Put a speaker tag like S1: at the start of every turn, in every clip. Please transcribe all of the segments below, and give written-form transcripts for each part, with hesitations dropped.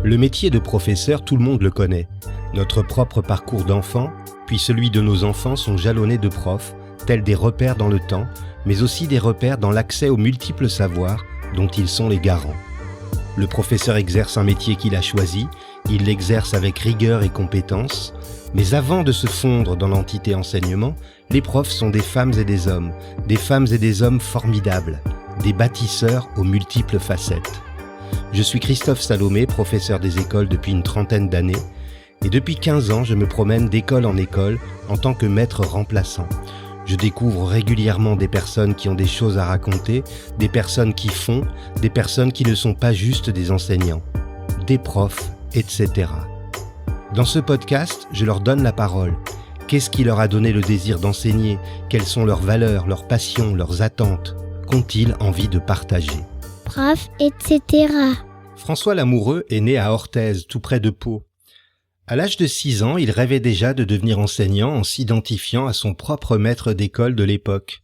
S1: Le métier de professeur, tout le monde le connaît. Notre propre parcours d'enfant, puis celui de nos enfants sont jalonnés de profs, tels des repères dans le temps, mais aussi des repères dans l'accès aux multiples savoirs dont ils sont les garants. Le professeur exerce un métier qu'il a choisi, il l'exerce avec rigueur et compétence, mais avant de se fondre dans l'entité enseignement, les profs sont des femmes et des hommes formidables, des bâtisseurs aux multiples facettes. Je suis Christophe Salomé, professeur des écoles depuis une trentaine d'années, et depuis 15 ans, je me promène d'école en école en tant que maître remplaçant. Je découvre régulièrement des personnes qui ont des choses à raconter, des personnes qui font, des personnes qui ne sont pas juste des enseignants, des profs, etc. Dans ce podcast, je leur donne la parole. Qu'est-ce qui leur a donné le désir d'enseigner? Quelles sont leurs valeurs, leurs passions, leurs attentes? Qu'ont-ils envie de partager?
S2: Prof, etc.
S1: François Lamoureux est né à Orthez, tout près de Pau. À l'âge de 6 ans, il rêvait déjà de devenir enseignant en s'identifiant à son propre maître d'école de l'époque.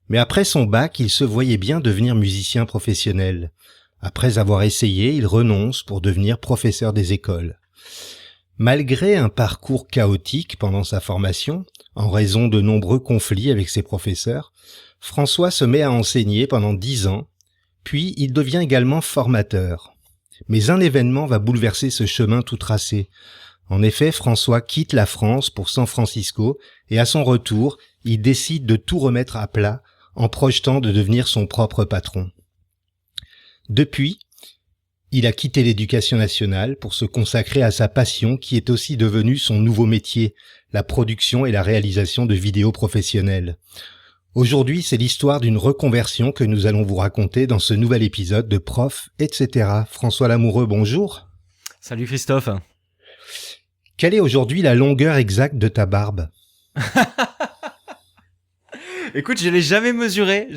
S1: Mais après son bac, il se voyait bien devenir musicien professionnel. Après avoir essayé, il renonce pour devenir professeur des écoles. Malgré un parcours chaotique pendant sa formation, en raison de nombreux conflits avec ses professeurs, François se met à enseigner pendant 10 ans, puis il devient également formateur. Mais un événement va bouleverser ce chemin tout tracé. En effet, François quitte la France pour San Francisco et à son retour, il décide de tout remettre à plat en projetant de devenir son propre patron. Depuis, il a quitté l'éducation nationale pour se consacrer à sa passion qui est aussi devenue son nouveau métier, la production et la réalisation de vidéos professionnelles. Aujourd'hui, c'est l'histoire d'une reconversion que nous allons vous raconter dans ce nouvel épisode de Prof, etc. François Lamoureux, bonjour.
S3: Salut Christophe.
S1: Quelle est aujourd'hui la longueur exacte de ta barbe?
S3: Écoute, je l'ai jamais mesuré,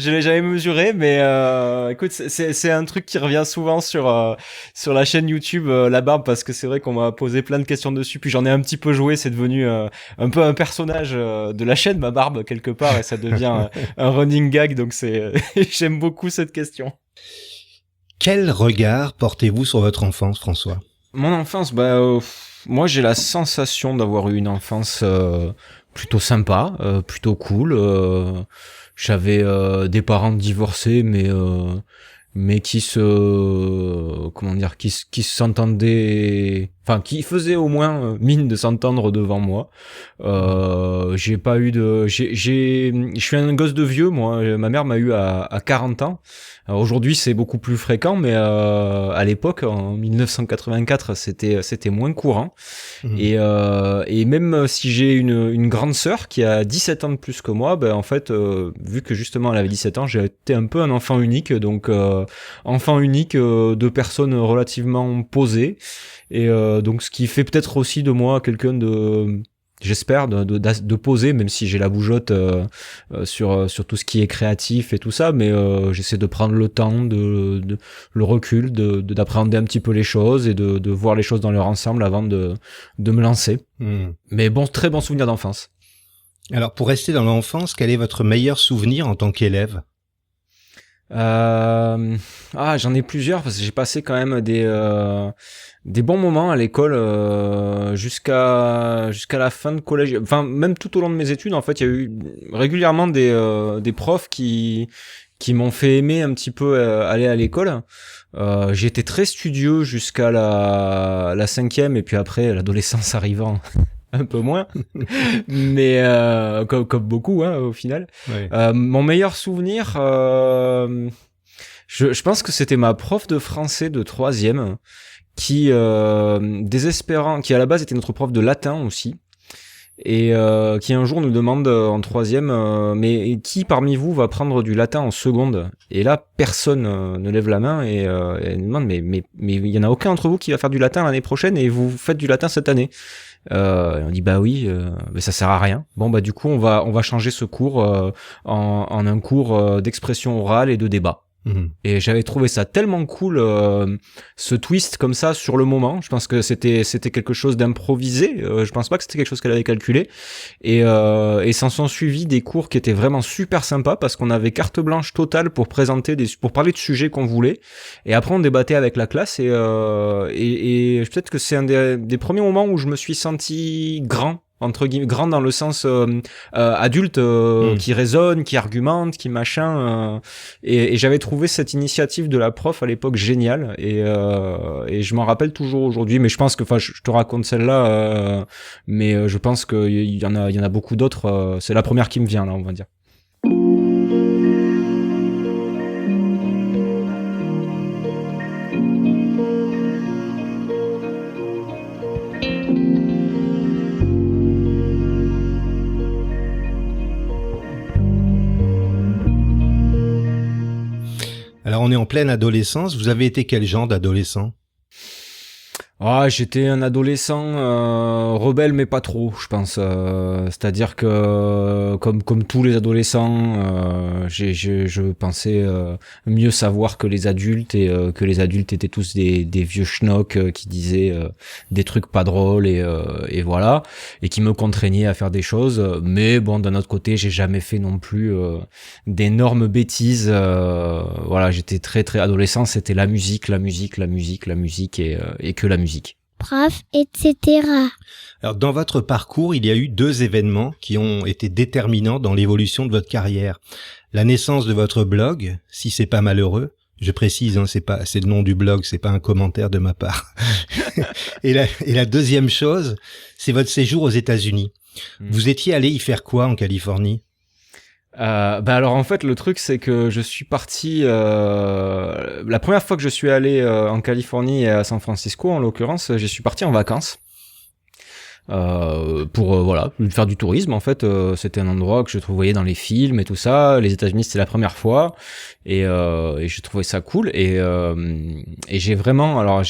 S3: mais écoute, c'est un truc qui revient souvent sur la chaîne YouTube, la barbe, parce que c'est vrai qu'on m'a posé plein de questions dessus, puis j'en ai un petit peu joué, c'est devenu un peu un personnage de la chaîne, ma barbe, quelque part, et ça devient un running gag, donc j'aime beaucoup cette question.
S1: Quel regard portez-vous sur votre enfance, François?
S3: Mon enfance, moi j'ai la sensation d'avoir eu une enfance plutôt sympa, plutôt cool. J'avais des parents divorcés, mais qui s'entendaient, enfin qui faisaient au moins mine de s'entendre devant moi. Je suis un gosse de vieux, moi. Ma mère m'a eu à 40 ans. Alors aujourd'hui, c'est beaucoup plus fréquent, mais à l'époque, en 1984, c'était moins courant. Mmh. Et même si j'ai une grande sœur qui a 17 ans de plus que moi, en fait, vu que justement elle avait 17 ans, j'ai été un peu un enfant unique, donc enfant unique de personnes relativement posées, et donc ce qui fait peut-être aussi de moi quelqu'un de... J'espère de poser, même si j'ai la bougeotte sur tout ce qui est créatif et tout ça, mais j'essaie de prendre le temps, le recul, d'appréhender un petit peu les choses et de voir les choses dans leur ensemble avant de me lancer. Mais bon, très bon souvenir d'enfance.
S1: Alors pour rester dans l'enfance, quel est votre meilleur souvenir en tant qu'élève?
S3: J'en ai plusieurs parce que j'ai passé quand même des bons moments à l'école jusqu'à la fin de collège, enfin même tout au long de mes études. En fait, il y a eu régulièrement des profs qui m'ont fait aimer un petit peu aller à l'école. J'ai été très studieux jusqu'à la 5e, et puis après l'adolescence arrivant un peu moins, mais comme beaucoup au final. Oui. Mon meilleur souvenir, je pense que c'était ma prof de français de 3e qui désespérant, qui à la base était notre prof de latin aussi, et qui un jour nous demande en 3e mais qui parmi vous va prendre du latin en seconde? Et là personne ne lève la main, et elle nous demande mais il y en a aucun d'entre vous qui va faire du latin l'année prochaine, et vous faites du latin cette année? Et on dit oui, mais ça sert à rien. Bon du coup on va changer ce cours en un cours d'expression orale et de débat. Et j'avais trouvé ça tellement cool, ce twist comme ça sur le moment. Je pense que c'était quelque chose d'improvisé. Je pense pas que c'était quelque chose qu'elle avait calculé. Et s'en sont suivis des cours qui étaient vraiment super sympas parce qu'on avait carte blanche totale pour pour parler de sujets qu'on voulait. Et après on débattait avec la classe et peut-être que c'est un des premiers moments où je me suis senti grand, entre guillemets, grand dans le sens adulte, qui raisonne, qui argumente, qui machin, et j'avais trouvé cette initiative de la prof à l'époque géniale, et je m'en rappelle toujours aujourd'hui. Mais je pense que, enfin, je te raconte celle-là, mais je pense qu'il y en a beaucoup d'autres. C'est la première qui me vient là, on va dire.
S1: Alors on est en pleine adolescence, vous avez été quel genre d'adolescent?
S3: Ah, j'étais un adolescent rebelle, mais pas trop, je pense. C'est-à-dire que, comme tous les adolescents, je pensais mieux savoir que les adultes, et que les adultes étaient tous des vieux schnocks qui disaient des trucs pas drôles, et voilà, et qui me contraignaient à faire des choses. Mais bon, d'un autre côté, j'ai jamais fait non plus d'énormes bêtises. Voilà, j'étais très très adolescent. C'était la musique, et que la musique.
S2: Prof, etc.
S1: Alors dans votre parcours, il y a eu 2 événements qui ont été déterminants dans l'évolution de votre carrière. La naissance de votre blog, Si c'est pas malheureux, je précise, hein, c'est le nom du blog, c'est pas un commentaire de ma part. et la deuxième chose, c'est votre séjour aux États-Unis. Vous étiez allé y faire quoi en Californie?
S3: Alors en fait le truc c'est que je suis parti la première fois que je suis allé en Californie et à San Francisco en l'occurrence, je suis parti en vacances pour voilà, faire du tourisme. En fait, c'était un endroit que je voyais dans les films et tout ça. Les États-Unis, c'était la première fois, et j'ai trouvé ça cool. Et j'ai vraiment, alors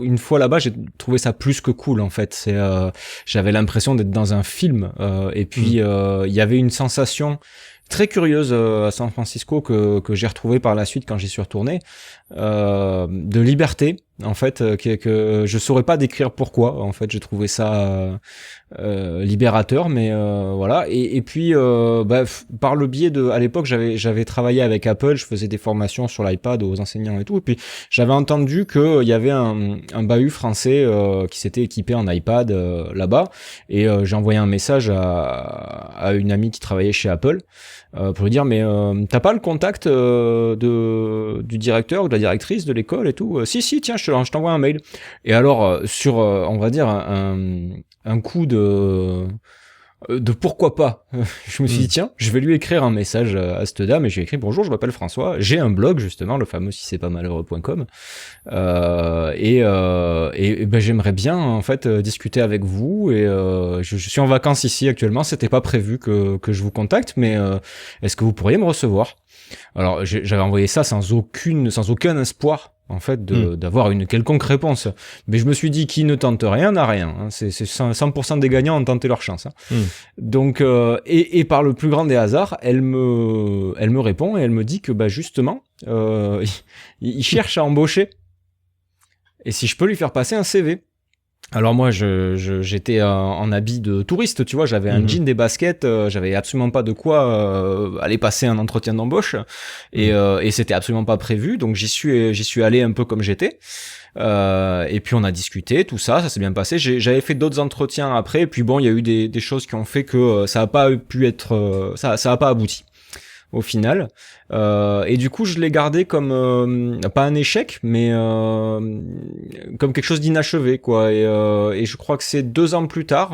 S3: une fois là-bas, j'ai trouvé ça plus que cool. En fait, j'avais l'impression d'être dans un film. Et puis il y avait une sensation très curieuse à San Francisco que j'ai retrouvée par la suite quand j'y suis retourné, de liberté, en fait, que je saurais pas décrire pourquoi. En fait, j'ai trouvé ça libérateur, mais voilà. Et puis par le biais à l'époque, j'avais travaillé avec Apple, je faisais des formations sur l'iPad aux enseignants et tout, et puis j'avais entendu que il y avait un bahut français qui s'était équipé en iPad là-bas, et j'ai envoyé un message à une amie qui travaillait chez Apple pour lui dire, mais t'as pas le contact du directeur ou de la directrice de l'école et tout? Si, tiens, je t'envoie un mail. Et alors sur on va dire un coup de pourquoi pas, je me suis dit tiens, je vais lui écrire un message à cette dame, et j'ai écrit: bonjour, je m'appelle François, j'ai un blog justement, le fameux si c'est pas malheureux.com, et ben j'aimerais bien en fait discuter avec vous, et je suis en vacances ici actuellement, c'était pas prévu que je vous contacte, mais est-ce que vous pourriez me recevoir? Alors j'avais envoyé ça sans aucun espoir en fait d'avoir une quelconque réponse, mais je me suis dit, qui ne tente rien n'a rien, hein. C'est 100% des gagnants ont tenté leur chance, hein. Donc et par le plus grand des hasards, elle me répond, et elle me dit que bah justement il cherche à embaucher, et si je peux lui faire passer un CV. Alors moi j'étais en habit de touriste, tu vois, j'avais un jean, des baskets, j'avais absolument pas de quoi aller passer un entretien d'embauche, et c'était absolument pas prévu, donc j'y suis allé un peu comme j'étais, et puis on a discuté, tout ça s'est bien passé. J'avais fait d'autres entretiens après, et puis bon, il y a eu des choses qui ont fait que ça a pas pu être ça a pas abouti au final, et du coup je l'ai gardé comme pas un échec, mais comme quelque chose d'inachevé, quoi, et je crois que c'est 2 ans plus tard,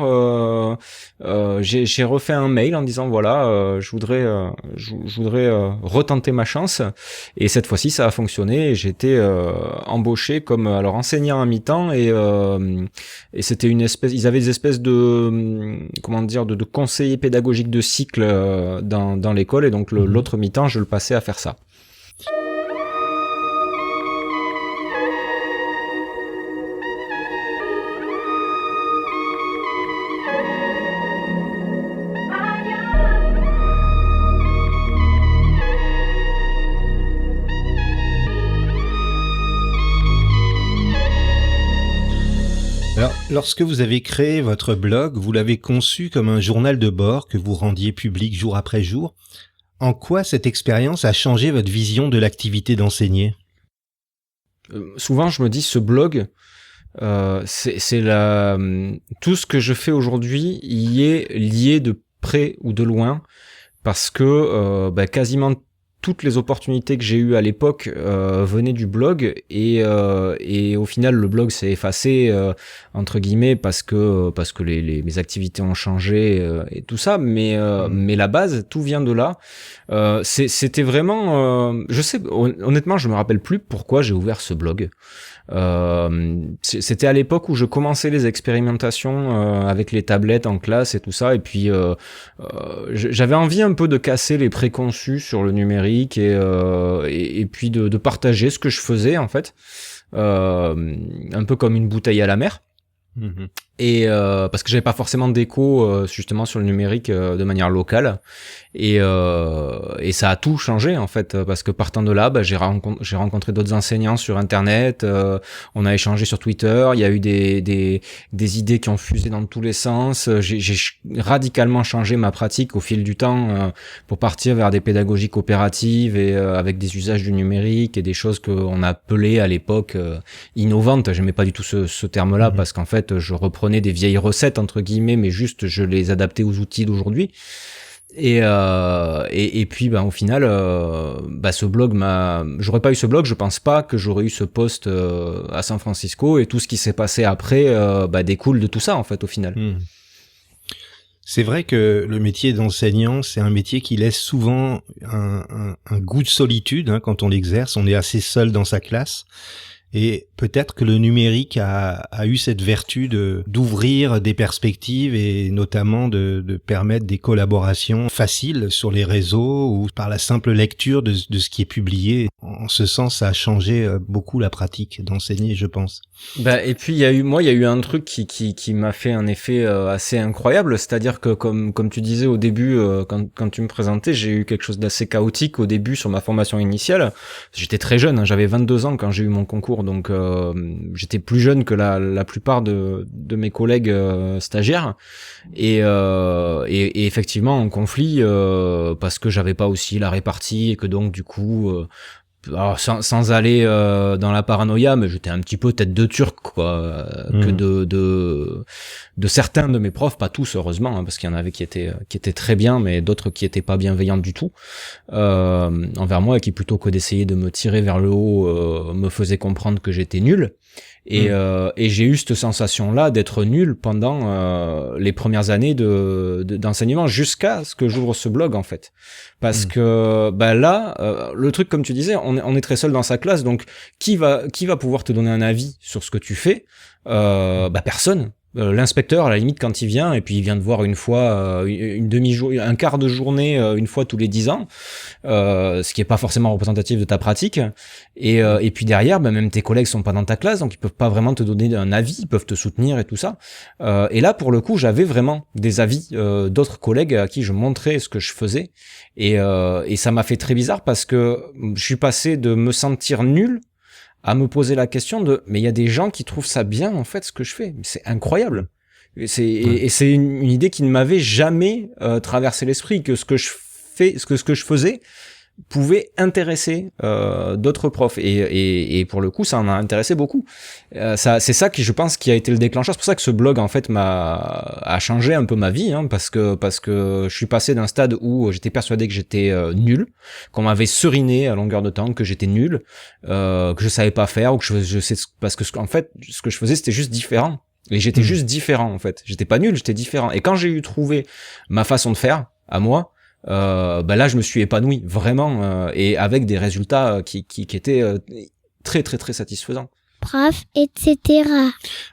S3: j'ai refait un mail en disant voilà, je voudrais retenter ma chance, et cette fois-ci ça a fonctionné, et j'ai été embauché comme alors enseignant à mi-temps, et c'était ils avaient des espèces de comment dire, de conseillers pédagogiques de cycle dans l'école, et donc l'autre mi-temps je le passais à faire ça.
S1: Lorsque vous avez créé votre blog, vous l'avez conçu comme un journal de bord que vous rendiez public jour après jour. En quoi cette expérience a changé votre vision de l'activité d'enseigner ?
S3: Souvent, je me dis, ce blog, c'est tout ce que je fais aujourd'hui y est lié de près ou de loin, parce que quasiment toutes les opportunités que j'ai eues à l'époque venaient du blog, et au final le blog s'est effacé entre guillemets parce que mes activités ont changé et tout ça, mais la base, tout vient de là. C'était vraiment je sais, honnêtement je me rappelle plus pourquoi j'ai ouvert ce blog. C'était à l'époque où je commençais les expérimentations avec les tablettes en classe et tout ça, et puis j'avais envie un peu de casser les préconçus sur le numérique, et puis de partager ce que je faisais en fait, un peu comme une bouteille à la mer. Mmh. Et parce que j'avais pas forcément d'écho justement sur le numérique de manière locale, et ça a tout changé en fait, parce que partant de là, j'ai rencontré d'autres enseignants sur internet, on a échangé sur Twitter, il y a eu des idées qui ont fusé dans tous les sens. J'ai radicalement changé ma pratique au fil du temps pour partir vers des pédagogies coopératives et avec des usages du numérique et des choses qu'on appelait à l'époque innovantes. J'aimais pas du tout ce terme-là, parce qu'en fait je reprenais des vieilles recettes entre guillemets, mais juste je les adaptais aux outils d'aujourd'hui. Et puis au final ce blog j'aurais pas eu ce blog, je pense pas que j'aurais eu ce poste à San Francisco, et tout ce qui s'est passé après découle de tout ça en fait au final.
S1: C'est vrai que le métier d'enseignant, c'est un métier qui laisse souvent un goût de solitude quand on l'exerce. On est assez seul dans sa classe. Et peut-être que le numérique a eu cette vertu d'ouvrir des perspectives, et notamment de permettre des collaborations faciles sur les réseaux ou par la simple lecture de ce qui est publié. En ce sens, ça a changé beaucoup la pratique d'enseigner, je pense.
S3: Et puis il y a eu un truc qui m'a fait un effet assez incroyable, c'est-à-dire que comme tu disais au début, quand tu me présentais, j'ai eu quelque chose d'assez chaotique au début sur ma formation initiale. J'étais très jeune, j'avais 22 ans quand j'ai eu mon concours, donc j'étais plus jeune que la plupart de mes collègues stagiaires, et effectivement en conflit parce que j'avais pas aussi la répartie, et que donc du coup alors sans aller dans la paranoïa, mais j'étais un petit peu tête de turc quoi, que de certains de mes profs, pas tous heureusement, parce qu'il y en avait qui étaient très bien, mais d'autres qui étaient pas bienveillants du tout envers moi, et qui plutôt que d'essayer de me tirer vers le haut me faisaient comprendre que j'étais nul. Et j'ai eu cette sensation-là d'être nul pendant les premières années d'enseignement, jusqu'à ce que j'ouvre ce blog en fait. Parce que là, le truc comme tu disais, on est très seul dans sa classe, donc qui va pouvoir te donner un avis sur ce que tu fais? Personne. L'inspecteur à la limite quand il vient, et puis il vient te voir une fois, un quart de journée, une fois tous les 10 ans, ce qui est pas forcément représentatif de ta pratique, et puis derrière même tes collègues sont pas dans ta classe, donc ils peuvent pas vraiment te donner un avis, ils peuvent te soutenir et tout ça, et là pour le coup j'avais vraiment des avis d'autres collègues à qui je montrais ce que je faisais, et ça m'a fait très bizarre, parce que je suis passé de me sentir nul à me poser la question mais il y a des gens qui trouvent ça bien en fait ce que je fais, c'est incroyable. Et c'est une idée qui ne m'avait jamais traversé l'esprit, que ce que je faisais pouvait intéresser d'autres profs, et pour le coup ça en a intéressé beaucoup. C'est ça qui, je pense, qui a été le déclencheur. C'est pour ça que ce blog en fait a changé un peu ma vie, parce que je suis passé d'un stade où j'étais persuadé que j'étais nul, qu'on m'avait seriné à longueur de temps, que j'étais nul, que je savais pas faire, ou que je sais, parce que en fait ce que je faisais c'était juste différent, et j'étais juste différent en fait. J'étais pas nul, j'étais différent, et quand j'ai trouvé ma façon de faire à moi, là je me suis épanoui vraiment, et avec des résultats qui étaient très très très satisfaisants.
S2: Prof, etc.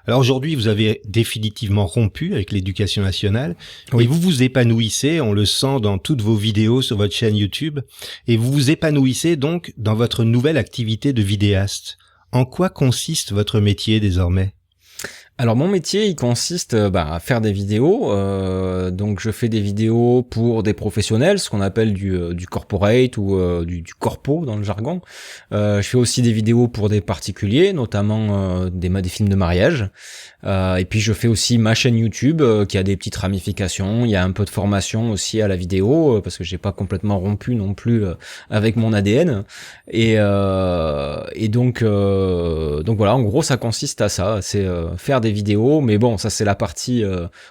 S1: Alors aujourd'hui, vous avez définitivement rompu avec l'éducation nationale,
S3: oui.
S1: Et vous vous épanouissez, on le sent dans toutes vos vidéos sur votre chaîne YouTube, et vous vous épanouissez donc dans votre nouvelle activité de vidéaste. En quoi consiste votre métier désormais ?
S3: Alors mon métier, il consiste à faire des vidéos. Donc je fais des vidéos pour des professionnels, ce qu'on appelle du corporate ou du corpo dans le jargon. Je fais aussi des vidéos pour des particuliers, notamment des films de mariage. Et puis je fais aussi ma chaîne YouTube qui a des petites ramifications. Il y a un peu de formation aussi à la vidéo parce que j'ai pas complètement rompu non plus avec mon ADN. Et donc voilà, en gros ça consiste à ça, c'est faire des vidéos, mais bon, ça c'est la partie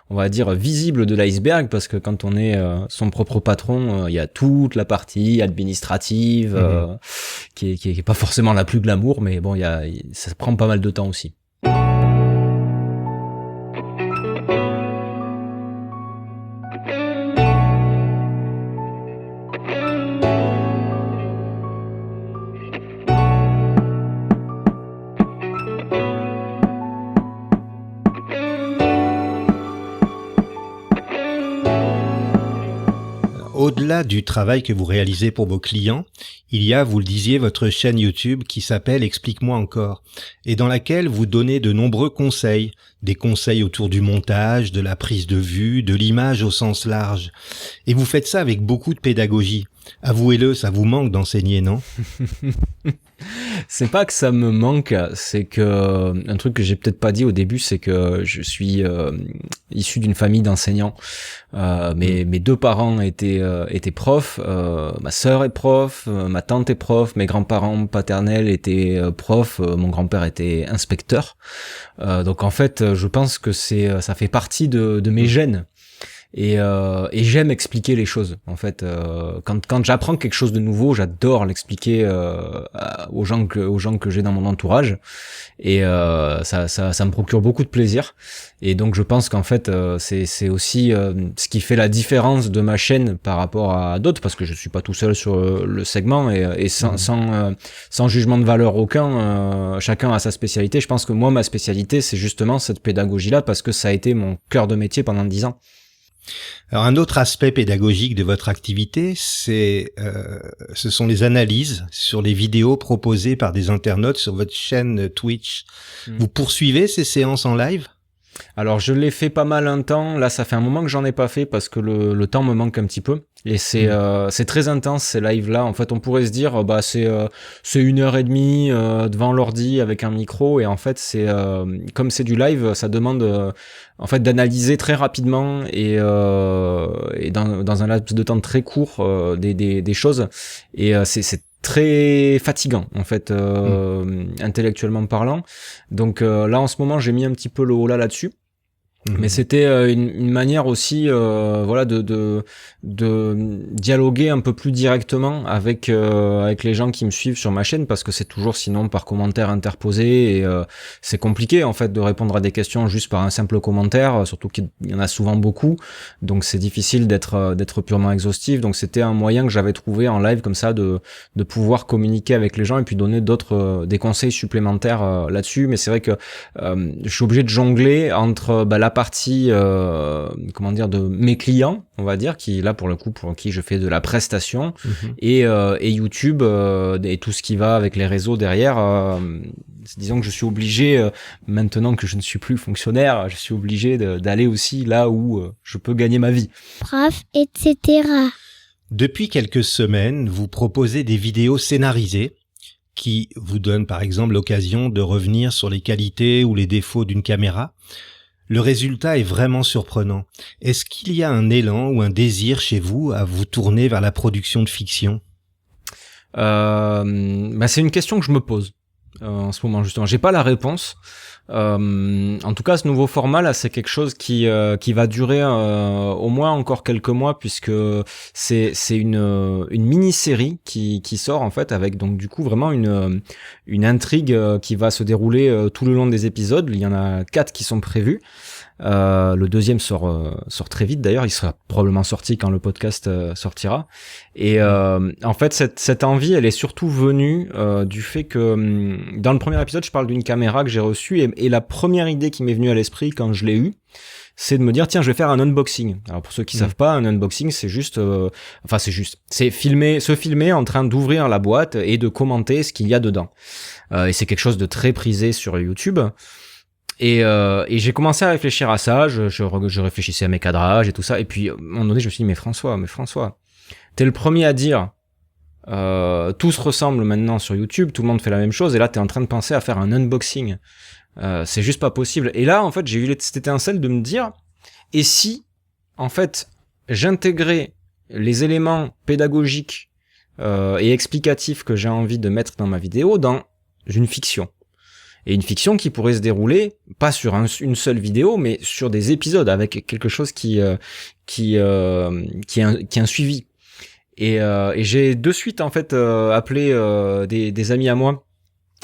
S3: on va dire visible de l'iceberg, parce que quand on est son propre patron, il y a toute la partie administrative qui est pas forcément la plus glamour, mais bon, ça prend pas mal de temps aussi.
S1: Au-delà du travail que vous réalisez pour vos clients, il y a, vous le disiez, votre chaîne YouTube qui s'appelle Explique-moi encore, et dans laquelle vous donnez de nombreux conseils, des conseils autour du montage, de la prise de vue, de l'image au sens large. Et vous faites ça avec beaucoup de pédagogie. Avouez-le, ça vous manque d'enseigner, non ?
S3: C'est pas que ça me manque, c'est que un truc que j'ai peut-être pas dit au début, c'est que je suis issu d'une famille d'enseignants. Mes deux parents étaient profs, ma sœur est prof, ma tante est prof, mes grands-parents paternels étaient profs, mon grand-père était inspecteur. Donc en fait, je pense que ça fait partie de mes gènes. Et j'aime expliquer les choses. En fait, quand j'apprends quelque chose de nouveau, j'adore l'expliquer aux gens que j'ai dans mon entourage. Et ça me procure beaucoup de plaisir. Et donc je pense qu'en fait c'est aussi ce qui fait la différence de ma chaîne par rapport à d'autres, parce que je suis pas tout seul sur le segment, et sans jugement de valeur aucun, chacun a sa spécialité. Je pense que moi, ma spécialité, c'est justement cette pédagogie-là, parce que ça a été mon cœur de métier pendant 10 ans.
S1: Alors un autre aspect pédagogique de votre activité, ce sont les analyses sur les vidéos proposées par des internautes sur votre chaîne Twitch. Vous poursuivez ces séances en live ?
S3: Alors je l'ai fait pas mal un temps, là ça fait un moment que j'en ai pas fait parce que le temps me manque un petit peu, et c'est très intense ces lives là. En fait on pourrait se dire c'est 1h30 devant l'ordi avec un micro, et en fait c'est comme c'est du live, ça demande en fait d'analyser très rapidement et dans un laps de temps très court des choses, et c'est très fatigant en fait, intellectuellement parlant. Donc là en ce moment j'ai mis un petit peu le haut là-dessus. Mais c'était une manière aussi de dialoguer un peu plus directement avec les gens qui me suivent sur ma chaîne, parce que c'est toujours sinon par commentaire interposé, et c'est compliqué en fait de répondre à des questions juste par un simple commentaire, surtout qu'il y en a souvent beaucoup, donc c'est difficile d'être purement exhaustif. Donc c'était un moyen que j'avais trouvé en live comme ça de pouvoir communiquer avec les gens et puis donner des conseils supplémentaires là-dessus. Mais c'est vrai que je suis obligé de jongler entre la partie de mes clients, on va dire, qui là pour le coup pour qui je fais de la prestation, et YouTube et tout ce qui va avec les réseaux derrière. Disons que je suis obligé, maintenant que je ne suis plus fonctionnaire, je suis obligé d'aller aussi là où je peux gagner ma vie.
S2: Prof, etc.
S1: Depuis quelques semaines, vous proposez des vidéos scénarisées qui vous donnent par exemple l'occasion de revenir sur les qualités ou les défauts d'une caméra. Le résultat est vraiment surprenant. Est-ce qu'il y a un élan ou un désir chez vous à vous tourner vers la production de fiction ?
S3: C'est une question que je me pose en ce moment, justement. J'ai pas la réponse. En tout cas, ce nouveau format là, c'est quelque chose qui va durer au moins encore quelques mois, puisque c'est une mini-série qui sort en fait, avec donc du coup vraiment une intrigue qui va se dérouler tout le long des épisodes. Il y en a 4 qui sont prévus. Le deuxième sort très vite d'ailleurs, il sera probablement sorti quand le podcast sortira. Et en fait cette envie, elle est surtout venue du fait que dans le premier épisode je parle d'une caméra que j'ai reçue, et la première idée qui m'est venue à l'esprit quand je l'ai eue, c'est de me dire tiens, je vais faire un unboxing. Alors pour ceux qui savent pas, un unboxing c'est se filmer en train d'ouvrir la boîte et de commenter ce qu'il y a dedans, et c'est quelque chose de très prisé sur YouTube. Et j'ai commencé à réfléchir à ça, je réfléchissais à mes cadrages et tout ça, et puis à un moment donné je me suis dit mais François, t'es le premier à dire tout se ressemble maintenant sur YouTube, tout le monde fait la même chose, et là t'es en train de penser à faire un unboxing. C'est juste pas possible. Et là en fait j'ai eu cette étincelle de me dire, et si en fait j'intégrais les éléments pédagogiques et explicatifs que j'ai envie de mettre dans ma vidéo dans une fiction. Et une fiction qui pourrait se dérouler pas sur une seule vidéo, mais sur des épisodes avec quelque chose qui est un suivi. Et j'ai de suite en fait appelé des amis à moi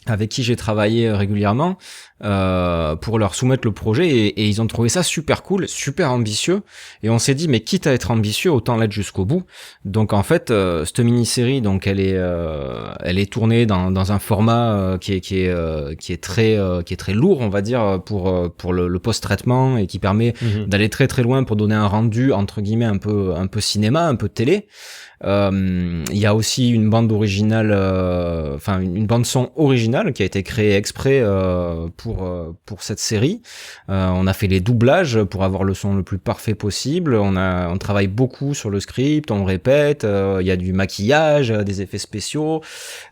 S3: avec qui j'ai travaillé régulièrement pour leur soumettre le projet, et ils ont trouvé ça super cool, super ambitieux, et on s'est dit mais quitte à être ambitieux autant l'être jusqu'au bout. Donc en fait cette mini-série, donc elle est tournée dans un format qui est très lourd, on va dire, pour le post-traitement, et qui permet d'aller très très loin pour donner un rendu entre guillemets un peu cinéma, un peu télé. Il y a aussi une bande originale, une bande son originale qui a été créée exprès pour cette série. On a fait les doublages pour avoir le son le plus parfait possible. On travaille beaucoup sur le script, on répète. Il y a du maquillage, des effets spéciaux.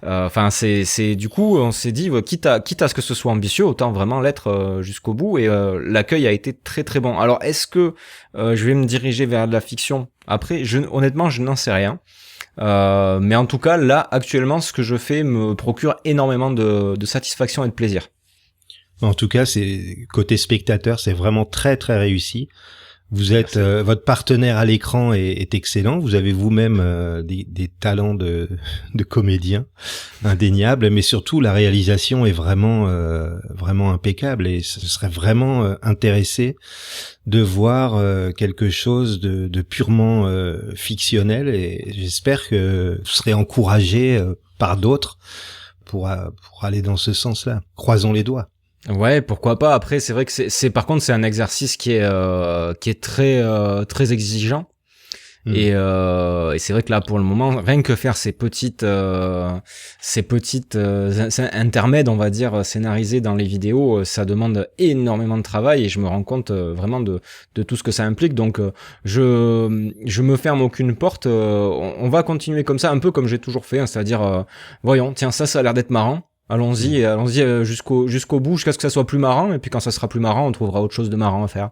S3: C'est du coup on s'est dit quitte à ce que ce soit ambitieux, autant vraiment l'être jusqu'au bout. Et l'accueil a été très très bon. Alors est-ce que je vais me diriger vers de la fiction après? Honnêtement, je n'en sais rien. Mais en tout cas, là, actuellement, ce que je fais me procure énormément de satisfaction et de plaisir.
S1: En tout cas, c'est côté spectateur, c'est vraiment très très réussi. Vous êtes votre partenaire à l'écran est excellent. Vous avez vous-même des talents de comédien indéniables, mais surtout la réalisation est vraiment vraiment impeccable, et ce serait vraiment intéressé de voir quelque chose de purement fictionnel, et j'espère que vous serez encouragé par d'autres pour aller dans ce sens-là. Croisons les doigts.
S3: Ouais, pourquoi pas. Après, c'est vrai que par contre, c'est un exercice qui est très très exigeant. Et c'est vrai que là, pour le moment, rien que faire ces petites intermèdes, on va dire, scénarisés dans les vidéos, ça demande énormément de travail, et je me rends compte vraiment de tout ce que ça implique. Donc, je me ferme aucune porte. On va continuer comme ça, un peu comme j'ai toujours fait, hein, c'est-à-dire, voyons, tiens, ça a l'air d'être marrant. Allons-y jusqu'au bout, jusqu'à ce que ça soit plus marrant, et puis quand ça sera plus marrant, on trouvera autre chose de marrant à faire.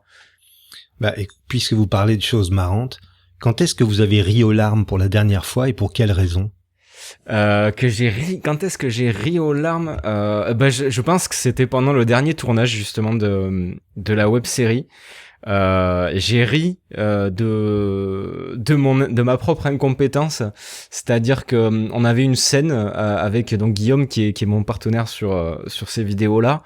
S1: Et puisque vous parlez de choses marrantes, quand est-ce que vous avez ri aux larmes pour la dernière fois, et pour quelle raison?
S3: Quand est-ce que j'ai ri aux larmes? Je pense que c'était pendant le dernier tournage justement de la web-série. J'ai ri de ma propre incompétence, c'est-à-dire que on avait une scène avec donc Guillaume qui est mon partenaire sur ces vidéos-là,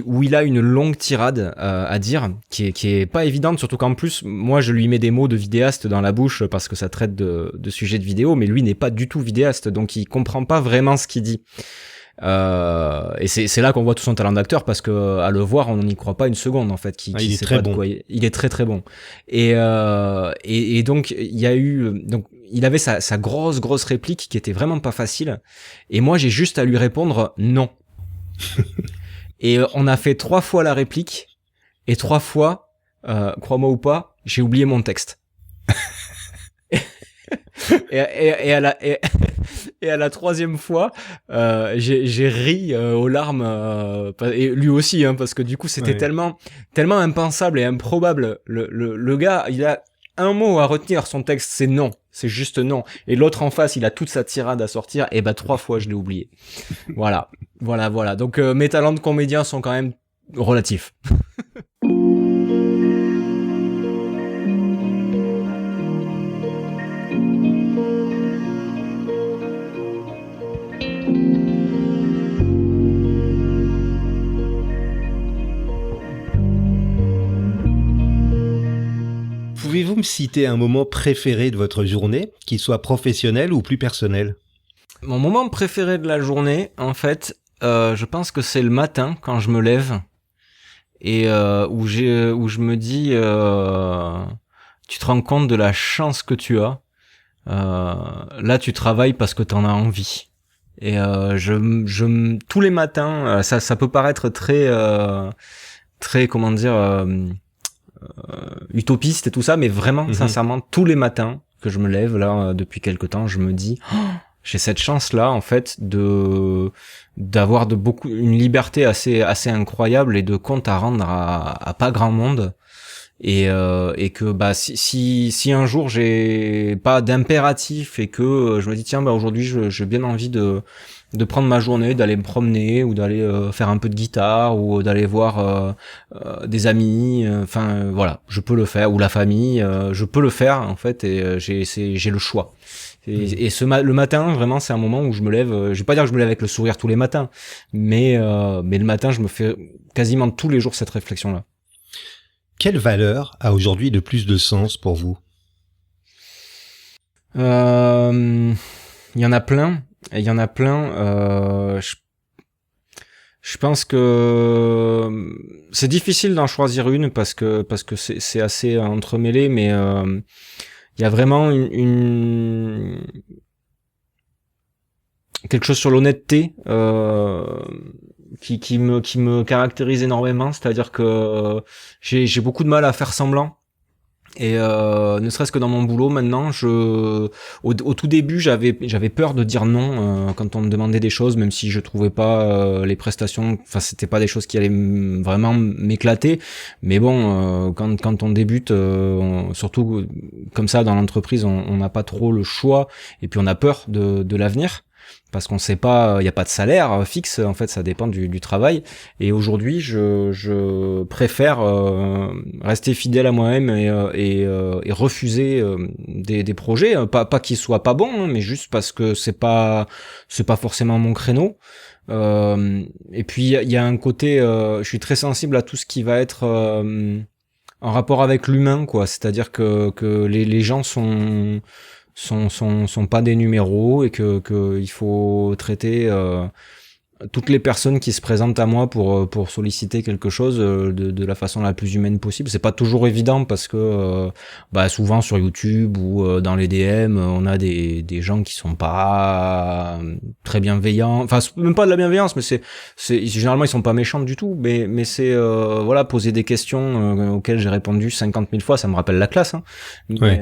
S3: où il a une longue tirade à dire qui est pas évidente, surtout qu'en plus moi je lui mets des mots de vidéaste dans la bouche parce que ça traite de sujets de vidéo, mais lui n'est pas du tout vidéaste, donc il comprend pas vraiment ce qu'il dit. Et c'est là qu'on voit tout son talent d'acteur, parce que à le voir on n'y croit pas une seconde en fait.
S1: Il est très bon.
S3: Il est très très bon. Et donc il y a eu, donc il avait sa grosse réplique qui était vraiment pas facile, et moi j'ai juste à lui répondre non. Et on a fait 3 fois la réplique, et 3 fois, crois-moi ou pas, j'ai oublié mon texte. et à la 3e fois, j'ai ri aux larmes, et lui aussi, hein, parce que du coup c'était tellement impensable et improbable. Le gars, il a un mot à retenir, son texte, c'est non, c'est juste non. Et l'autre en face, il a toute sa tirade à sortir, et 3 fois je l'ai oublié. Voilà. Donc mes talents de comédien sont quand même relatifs.
S1: Pouvez-vous me citer un moment préféré de votre journée, qu'il soit professionnel ou plus personnel?
S3: Mon moment préféré de la journée, en fait, je pense que c'est le matin quand je me lève, et où je me dis, tu te rends compte de la chance que tu as. Là, tu travailles parce que t'en as envie. Et tous les matins, ça peut paraître très comment dire, utopiste et tout ça, mais vraiment, sincèrement, tous les matins que je me lève là depuis quelque temps, je me dis, j'ai cette chance-là en fait d'avoir une liberté assez incroyable et de compte à rendre à pas grand monde. Et que si un jour j'ai pas d'impératif et que je me dis tiens aujourd'hui j'ai bien envie de prendre ma journée, d'aller me promener ou d'aller faire un peu de guitare ou d'aller voir des amis, enfin voilà, je peux le faire, ou la famille, je peux le faire en fait, et j'ai le choix. Et le matin, vraiment, c'est un moment où je me lève. Je vais pas dire que je me lève avec le sourire tous les matins, mais le matin, je me fais quasiment tous les jours cette réflexion-là.
S1: Quelle valeur a aujourd'hui le plus de sens pour vous ?
S3: Il y en a plein. Je pense que c'est difficile d'en choisir une parce que c'est assez entremêlé, mais il y a vraiment quelque chose sur l'honnêteté qui me caractérise énormément, c'est-à-dire que j'ai beaucoup de mal à faire semblant. Et ne serait-ce que dans mon boulot maintenant, au tout début j'avais peur de dire non quand on me demandait des choses, même si je trouvais pas les prestations, enfin c'était pas des choses qui allaient vraiment m'éclater, mais bon quand on débute, surtout comme ça dans l'entreprise, on n'a pas trop le choix, et puis on a peur de l'avenir. Parce qu'on sait pas, il y a pas de salaire fixe, en fait, ça dépend du travail. Et aujourd'hui, je préfère rester fidèle à moi-même et refuser des projets, pas qu'ils soient pas bons, hein, mais juste parce que c'est pas forcément mon créneau. Et puis il y a un côté, je suis très sensible à tout ce qui va être en rapport avec l'humain, quoi. C'est-à-dire que les gens sont pas des numéros, et que il faut traiter toutes les personnes qui se présentent à moi pour solliciter quelque chose de la façon la plus humaine possible. C'est pas toujours évident parce que souvent sur YouTube ou dans les DM, on a des gens qui sont pas très bienveillants, enfin même pas de la bienveillance, mais c'est généralement ils sont pas méchants du tout, mais c'est voilà, poser des questions auxquelles j'ai répondu 50 000 fois, ça me rappelle la classe, hein.
S1: Ouais.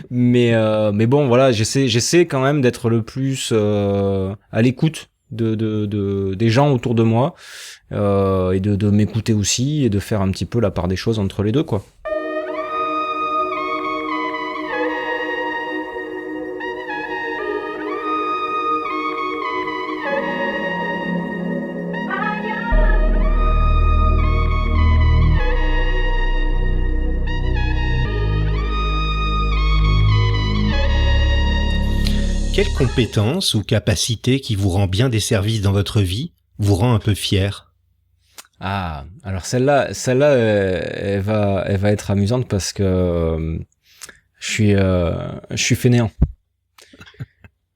S3: Mais bon, voilà, j'essaie quand même d'être le plus à l'écoute des gens autour de moi, et de m'écouter aussi, et de faire un petit peu la part des choses entre les deux, quoi.
S1: Quelle compétence ou capacité qui vous rend bien des services dans votre vie vous rend un peu fier ?
S3: Ah, alors celle-là, elle va être amusante parce que je suis fainéant.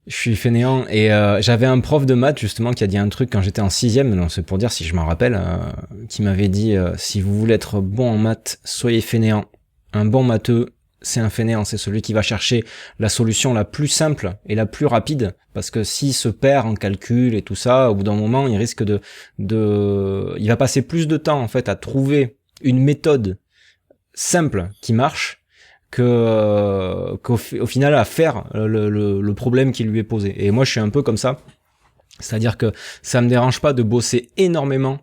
S3: Je suis fainéant, et j'avais un prof de maths justement qui a dit un truc quand j'étais en 6e, non, c'est pour dire si je m'en rappelle, qui m'avait dit si vous voulez être bon en maths, soyez fainéant. Un bon matheux, c'est un fainéant, c'est celui qui va chercher la solution la plus simple et la plus rapide, parce que s'il se perd en calcul et tout ça, au bout d'un moment, il risque il va passer plus de temps en fait à trouver une méthode simple qui marche qu'au final à faire le problème qui lui est posé. Et moi, je suis un peu comme ça, c'est-à-dire que ça me dérange pas de bosser énormément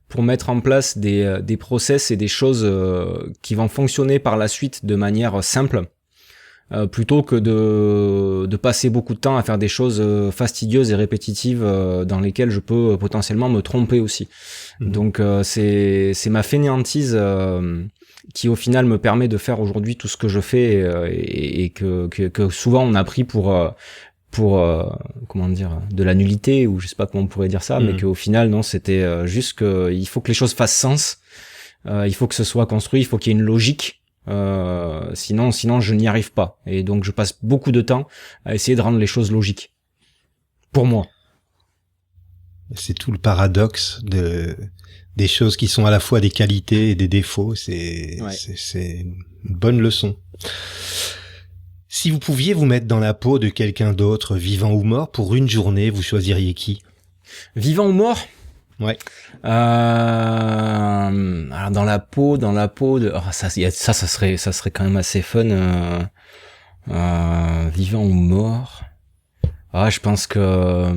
S3: pour mettre en place des process et des choses qui vont fonctionner par la suite de manière simple, plutôt que de passer beaucoup de temps à faire des choses fastidieuses et répétitives dans lesquelles je peux potentiellement me tromper aussi. Donc c'est ma fainéantise qui au final me permet de faire aujourd'hui tout ce que je fais, et que souvent on a pris pour comment dire, de la nullité, ou je sais pas comment on pourrait dire ça, mais qu'au final non, c'était juste que il faut que les choses fassent sens, il faut que ce soit construit, il faut qu'il y ait une logique, sinon je n'y arrive pas, et donc je passe beaucoup de temps à essayer de rendre les choses logiques pour moi.
S1: C'est tout le paradoxe des choses qui sont à la fois des qualités et des défauts. C'est une bonne leçon. Si vous pouviez vous mettre dans la peau de quelqu'un d'autre, vivant ou mort, pour une journée, vous choisiriez qui ?
S3: Vivant ou mort ?
S1: Ouais.
S3: Alors dans la peau de ça serait quand même assez fun. Vivant ou mort. Je pense que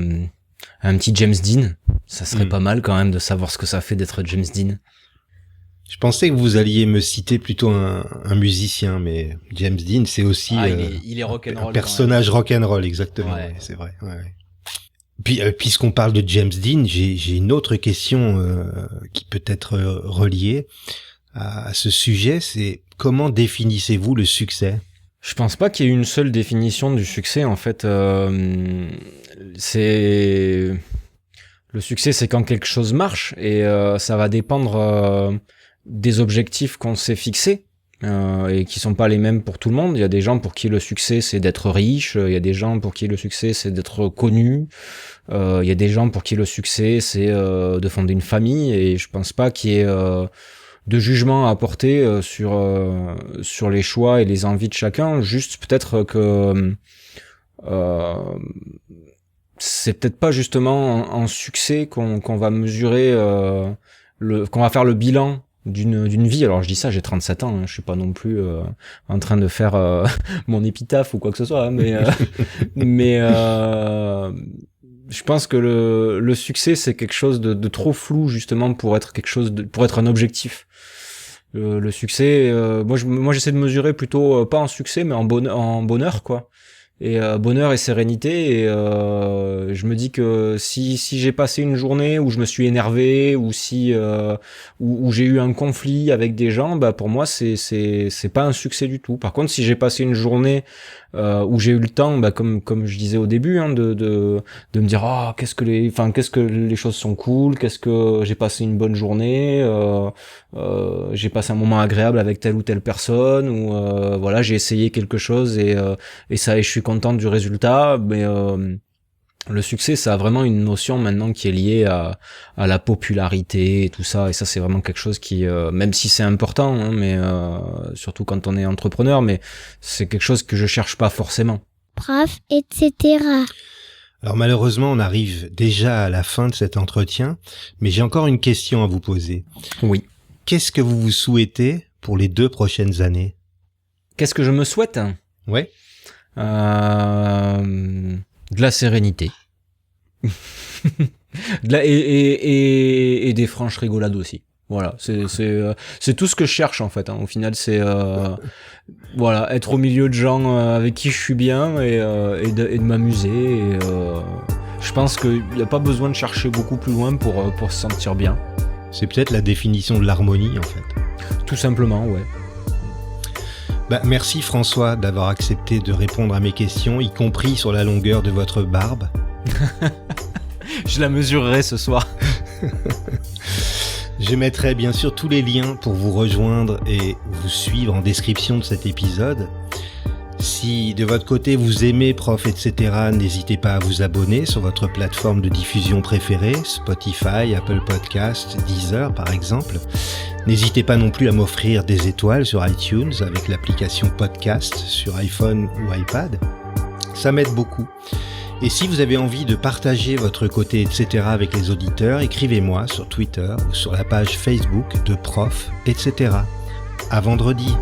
S3: un petit James Dean, ça serait pas mal quand même de savoir ce que ça fait d'être James Dean.
S1: Je pensais que vous alliez me citer plutôt un musicien, mais James Dean, c'est aussi
S3: il est rock'n'roll,
S1: un personnage rock'n'roll, exactement. Ouais. C'est vrai. Ouais. Puis, puisqu'on parle de James Dean, j'ai une autre question qui peut être reliée à ce sujet. C'est comment définissez-vous le succès ?
S3: Je pense pas qu'il y ait une seule définition du succès. En fait, c'est le succès, c'est quand quelque chose marche et ça va dépendre des objectifs qu'on s'est fixés. Et qui sont pas les mêmes pour tout le monde. Il y a des gens pour qui le succès c'est d'être riche, il y a des gens pour qui le succès c'est d'être connu, il y a des gens pour qui le succès c'est de fonder une famille, et je pense pas qu'il y ait de jugement à apporter sur les choix et les envies de chacun. Juste peut-être que c'est peut-être pas justement en succès qu'on va mesurer qu'on va faire le bilan d'une vie. Alors je dis ça, j'ai 37 ans, je suis pas non plus en train de faire mon épitaphe ou quoi que ce soit, mais je pense que le succès c'est quelque chose de trop flou justement pour être pour être un objectif. Le succès, moi j'essaie de mesurer plutôt pas en succès mais en bonheur quoi. Et bonheur et sérénité, et je me dis que si j'ai passé une journée où je me suis énervé, ou si où j'ai eu un conflit avec des gens, pour moi c'est pas un succès du tout. Par contre, si j'ai passé une journée où j'ai eu le temps, comme je disais au début, de me dire qu'est-ce que les choses sont cool, qu'est-ce que j'ai passé une bonne journée, j'ai passé un moment agréable avec telle ou telle personne, ou voilà, j'ai essayé quelque chose et je suis content du résultat. Mais le succès, ça a vraiment une notion maintenant qui est liée à la popularité et tout ça, et ça c'est vraiment quelque chose qui, même si c'est important, hein, mais surtout quand on est entrepreneur, mais c'est quelque chose que je cherche pas forcément.
S2: Prof, etc.
S1: Alors malheureusement, on arrive déjà à la fin de cet entretien, mais j'ai encore une question à vous poser.
S3: Oui.
S1: Qu'est-ce que vous vous souhaitez pour les 2 prochaines années ?
S3: Qu'est-ce que je me souhaite ?
S1: Ouais.
S3: De la sérénité. Et des franches rigolades aussi. Voilà, c'est tout ce que je cherche en fait, hein. Au final, c'est voilà, être au milieu de gens avec qui je suis bien, et de m'amuser, et je pense qu'il n'y a pas besoin de chercher beaucoup plus loin pour se sentir bien.
S1: C'est peut-être la définition de l'harmonie en fait.
S3: Tout simplement, ouais.
S1: Merci François d'avoir accepté de répondre à mes questions, y compris sur la longueur de votre barbe.
S3: Je la mesurerai ce soir.
S1: Je mettrai bien sûr tous les liens pour vous rejoindre et vous suivre en description de cet épisode. Si de votre côté vous aimez Prof, etc., n'hésitez pas à vous abonner sur votre plateforme de diffusion préférée, Spotify, Apple Podcasts, Deezer par exemple. N'hésitez pas non plus à m'offrir des étoiles sur iTunes avec l'application Podcast sur iPhone ou iPad. Ça m'aide beaucoup. Et si vous avez envie de partager votre côté, etc. avec les auditeurs, écrivez-moi sur Twitter ou sur la page Facebook de Prof, etc. À vendredi.